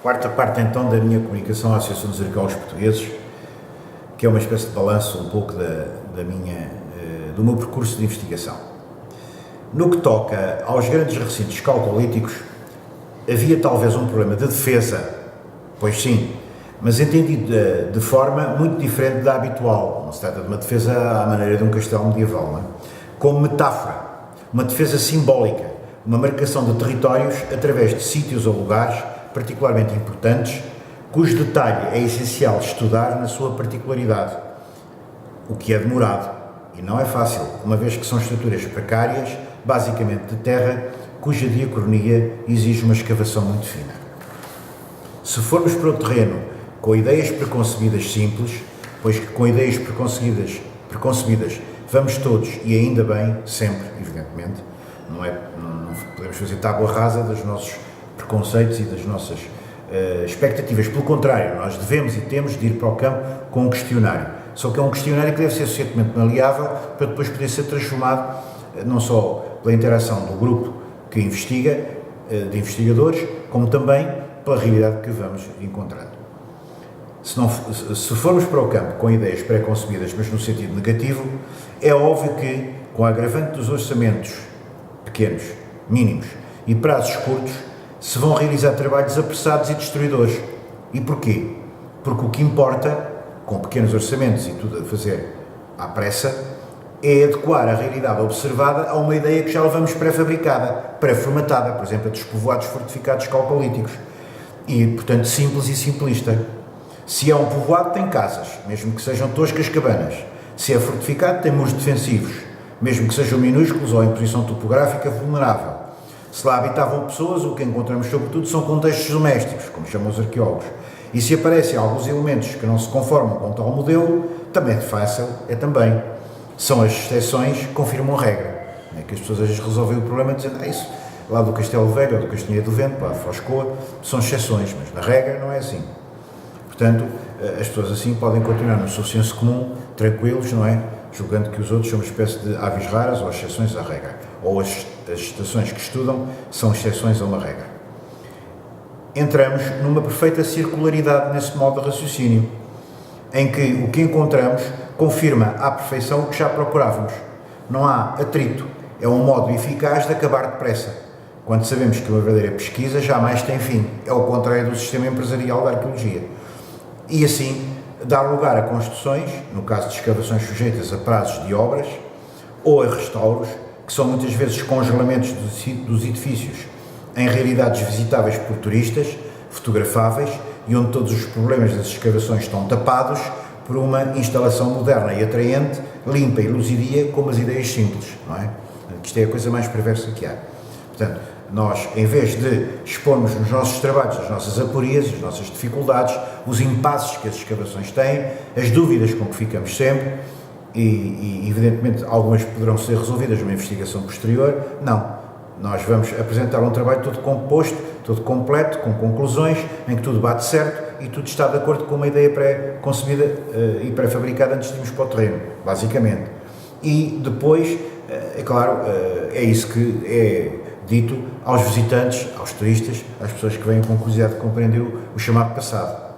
Quarta parte então da minha comunicação à Associação dos Arqueólogos Portugueses, que é uma espécie de balanço um pouco do meu percurso de investigação. No que toca aos grandes recintos calcolíticos, havia talvez um problema de defesa, pois sim, mas entendido de forma muito diferente da habitual. Não se trata de uma defesa à maneira de um castelo medieval, não é? Como metáfora, uma defesa simbólica, uma marcação de territórios através de sítios ou lugares particularmente importantes, cujo detalhe é essencial estudar na sua particularidade, o que é demorado e não é fácil, uma vez que são estruturas precárias, basicamente de terra, cuja diacronia exige uma escavação muito fina. Se formos para o terreno com ideias preconcebidas simples, pois que com ideias preconcebidas vamos todos, e ainda bem, sempre, evidentemente, não podemos fazer tábua rasa dos nossos preconceitos e das nossas expectativas. Pelo contrário, nós devemos e temos de ir para o campo com um questionário. Só que é um questionário que deve ser suficientemente maleável para depois poder ser transformado não só pela interação do grupo que investiga, de investigadores, como também pela realidade que vamos encontrando. Se formos para o campo com ideias pré-concebidas, mas no sentido negativo, é óbvio que, com a agravante dos orçamentos pequenos, mínimos e prazos curtos, se vão realizar trabalhos apressados e destruidores. E porquê? Porque o que importa, com pequenos orçamentos e tudo a fazer à pressa, é adequar a realidade observada a uma ideia que já levamos pré-fabricada, pré-formatada, por exemplo, a dos povoados fortificados calcolíticos. E, portanto, simples e simplista. Se é um povoado, tem casas, mesmo que sejam toscas cabanas. Se é fortificado, tem muros defensivos, mesmo que sejam minúsculos ou em posição topográfica vulnerável. Se lá habitavam pessoas, o que encontramos sobretudo são contextos domésticos, como chamam os arqueólogos. E se aparecem alguns elementos que não se conformam com tal modelo, também é fácil, também. São as exceções que confirmam a regra. É que as pessoas às vezes resolvem o problema dizendo isso, lá do Castelo Velho ou do Castelheiro do Vento, para a Foscoa, são exceções, mas na regra não é assim. Portanto, as pessoas assim podem continuar no seu senso comum, tranquilos, não é? Julgando que os outros são uma espécie de aves raras ou exceções à regra. Ou as estações que estudam são exceções a uma regra. Entramos numa perfeita circularidade nesse modo de raciocínio, em que o que encontramos confirma à perfeição o que já procurávamos. Não há atrito, é um modo eficaz de acabar depressa, quando sabemos que uma verdadeira pesquisa jamais tem fim, é o contrário do sistema empresarial da arqueologia. E assim, dar lugar a construções, no caso de escavações sujeitas a prazos de obras, ou a restauros, que são muitas vezes congelamentos dos edifícios em realidades visitáveis por turistas, fotografáveis, e onde todos os problemas das escavações estão tapados por uma instalação moderna e atraente, limpa e luzidia, com umas ideias simples, não é? Isto é a coisa mais perversa que há. Portanto, nós, em vez de expormos nos nossos trabalhos as nossas aporias, as nossas dificuldades, os impasses que as escavações têm, as dúvidas com que ficamos sempre, e evidentemente algumas poderão ser resolvidas numa investigação posterior, não. Nós vamos apresentar um trabalho todo composto, todo completo, com conclusões, em que tudo bate certo e tudo está de acordo com uma ideia pré-concebida e pré-fabricada antes de irmos para o terreno, basicamente. E depois, é claro, é isso que é dito aos visitantes, aos turistas, às pessoas que vêm com curiosidade de compreender o chamado passado.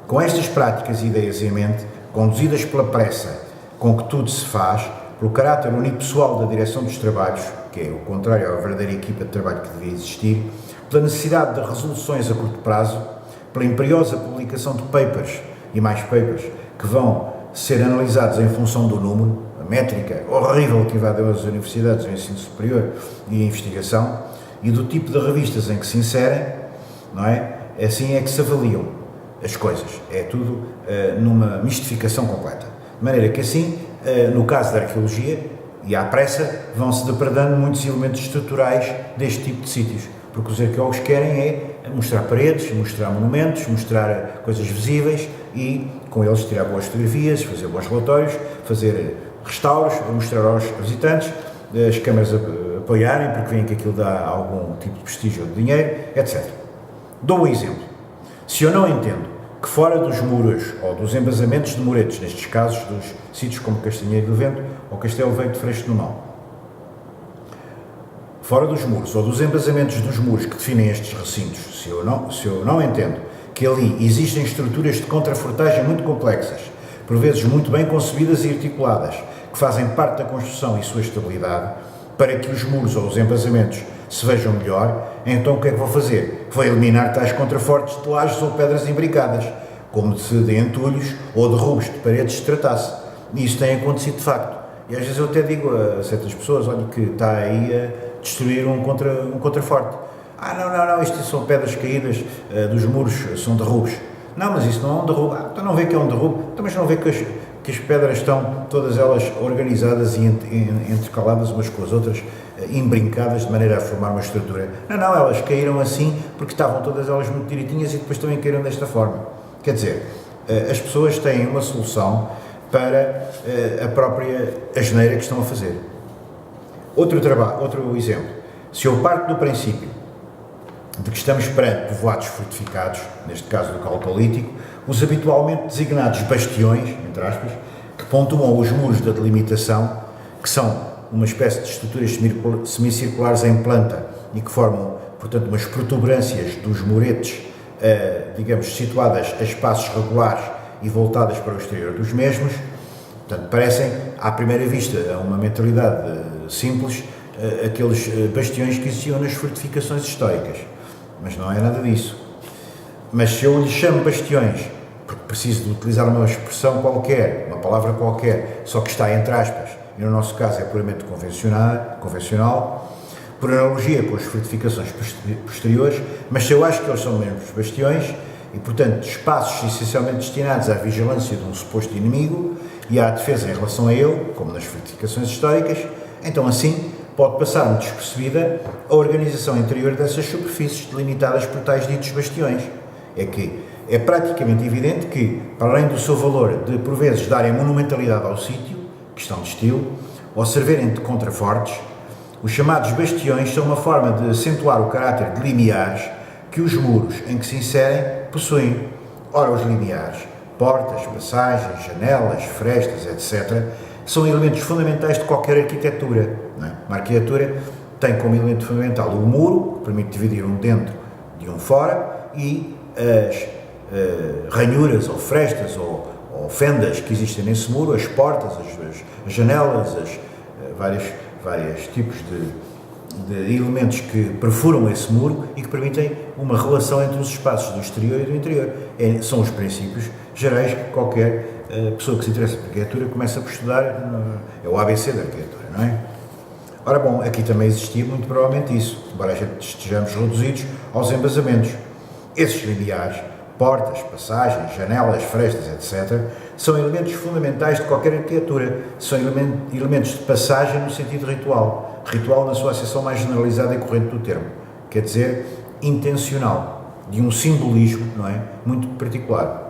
Com estas práticas e ideias em mente, conduzidas pela pressa com que tudo se faz, pelo caráter unipessoal da direção dos trabalhos, que é o contrário à verdadeira equipa de trabalho que devia existir, pela necessidade de resoluções a curto prazo, pela imperiosa publicação de papers e mais papers que vão ser analisados em função do número, a métrica horrível que invade as universidades, o ensino superior e a investigação, e do tipo de revistas em que se inserem, não é? Assim é que se avaliam as coisas. É tudo numa mistificação completa. De maneira que assim, no caso da arqueologia, e à pressa, vão-se depredando muitos elementos estruturais deste tipo de sítios, porque os arqueólogos querem mostrar paredes, mostrar monumentos, mostrar coisas visíveis e, com eles, tirar boas fotografias, fazer bons relatórios, fazer restauros, mostrar aos visitantes, as câmaras apoiarem, porque veem que aquilo dá algum tipo de prestígio ou de dinheiro, etc. Dou um exemplo. Se eu não entendo que fora dos muros ou dos embasamentos de muretos, nestes casos dos sítios como Castelheiro do Vento ou Castelo Velho de Freixo do Mal, fora dos muros ou dos embasamentos dos muros que definem estes recintos, se eu não entendo que ali existem estruturas de contrafortagem muito complexas, por vezes muito bem concebidas e articuladas, que fazem parte da construção e sua estabilidade, para que os muros ou os embasamentos se vejam melhor, então o que é que vou fazer? Vou eliminar tais contrafortes de lajes ou pedras imbricadas, como se de entulhos ou derrubos de paredes se tratasse. E isso tem acontecido de facto. E às vezes eu até digo a certas pessoas, olha, que está aí a destruir um contraforte. Não, isto são pedras caídas dos muros, são derrubos. Não, mas isso não é um derrubo. Então não vê que é um derrubo, então, mas não vê que as pedras estão todas elas organizadas e intercaladas umas com as outras, embrincadas de maneira a formar uma estrutura. Não, elas caíram assim porque estavam todas elas muito direitinhas e depois também caíram desta forma. Quer dizer, as pessoas têm uma solução para a própria asneira que estão a fazer. Outro exemplo, se eu parto do princípio de que estamos perante povoados fortificados, neste caso do Calcolítico, os habitualmente designados bastiões, entre aspas, que pontuam os muros da delimitação, que são uma espécie de estruturas semicirculares em planta e que formam, portanto, umas protuberâncias dos muretes, digamos, situadas a espaços regulares e voltadas para o exterior dos mesmos. Portanto, parecem, à primeira vista, a uma mentalidade simples, aqueles bastiões que existiam nas fortificações históricas. Mas não é nada disso. Mas se eu lhe chamo bastiões, porque preciso de utilizar uma expressão qualquer, uma palavra qualquer, só que está entre aspas, e no nosso caso é puramente convencional, por analogia com as fortificações posteriores, mas se eu acho que eles são mesmo bastiões, e portanto espaços essencialmente destinados à vigilância de um suposto inimigo e à defesa em relação a ele, como nas fortificações históricas, então assim pode passar-me despercebida a organização interior dessas superfícies delimitadas por tais ditos bastiões. É que é praticamente evidente que, para além do seu valor de, por vezes, darem monumentalidade ao sítio, questão de estilo, ou servirem de contrafortes, os chamados bastiões são uma forma de acentuar o caráter de limiares que os muros em que se inserem possuem. Ora, os limiares, portas, passagens, janelas, frestas, etc., são elementos fundamentais de qualquer arquitetura. Não é? Uma arquitetura tem como elemento fundamental o muro, que permite dividir um dentro de um fora, e as ranhuras ou frestas ou fendas que existem nesse muro, as portas, as janelas, vários tipos de elementos que perfuram esse muro e que permitem uma relação entre os espaços do exterior e do interior. São os princípios gerais que qualquer pessoa que se interessa por arquitetura começa por estudar, é o ABC da arquitetura, não é? Ora bom, aqui também existia muito provavelmente isso, embora a gente estejamos reduzidos aos embasamentos. Esses limiares, portas, passagens, janelas, frestas, etc., são elementos fundamentais de qualquer arquitetura, são elementos de passagem no sentido ritual, ritual na sua acessão mais generalizada e corrente do termo, quer dizer, intencional, de um simbolismo, não é? Muito particular.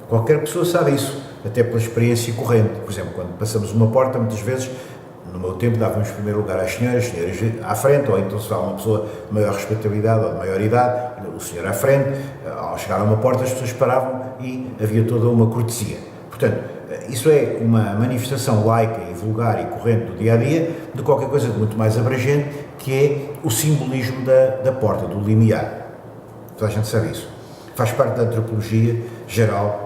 Qualquer pessoa sabe isso, até pela experiência corrente. Por exemplo, quando passamos uma porta, muitas vezes, no meu tempo, dávamos primeiro lugar às senhoras à frente, ou então se há uma pessoa de maior respeitabilidade ou de maior idade, o senhor à frente. Ao chegar a uma porta, as pessoas paravam e havia toda uma cortesia. Portanto, isso é uma manifestação laica e vulgar e corrente do dia-a-dia de qualquer coisa de muito mais abrangente, que é o simbolismo da porta, do limiar. Toda a gente sabe isso. Faz parte da antropologia geral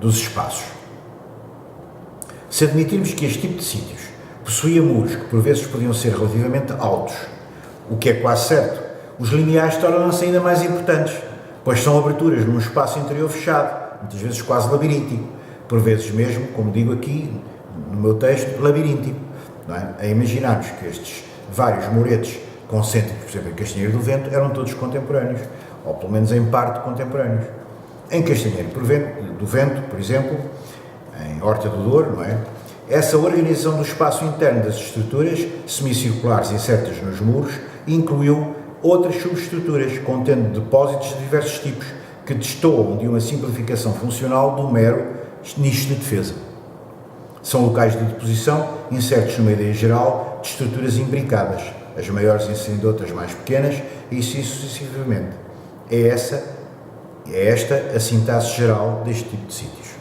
dos espaços. Se admitirmos que este tipo de sítios possuía muros que por vezes podiam ser relativamente altos, o que é quase certo, os limiares tornam-se ainda mais importantes, pois são aberturas num espaço interior fechado, muitas vezes quase labiríntico, por vezes mesmo, como digo aqui no meu texto, labiríntico. Não é? A imaginarmos que estes vários muretes concêntricos, por exemplo, em Castanheiro do Vento, eram todos contemporâneos, ou pelo menos em parte contemporâneos. Em Castanheiro do Vento, por exemplo, em Horta do Douro, não é? Essa organização do espaço interno das estruturas semicirculares insertas nos muros incluiu outras subestruturas contendo depósitos de diversos tipos que destoam de uma simplificação funcional do mero nicho de defesa. São locais de deposição insertos numa ideia geral de estruturas imbricadas, as maiores inserindo outras mais pequenas e assim sucessivamente. É esta a sintaxe geral deste tipo de sítios.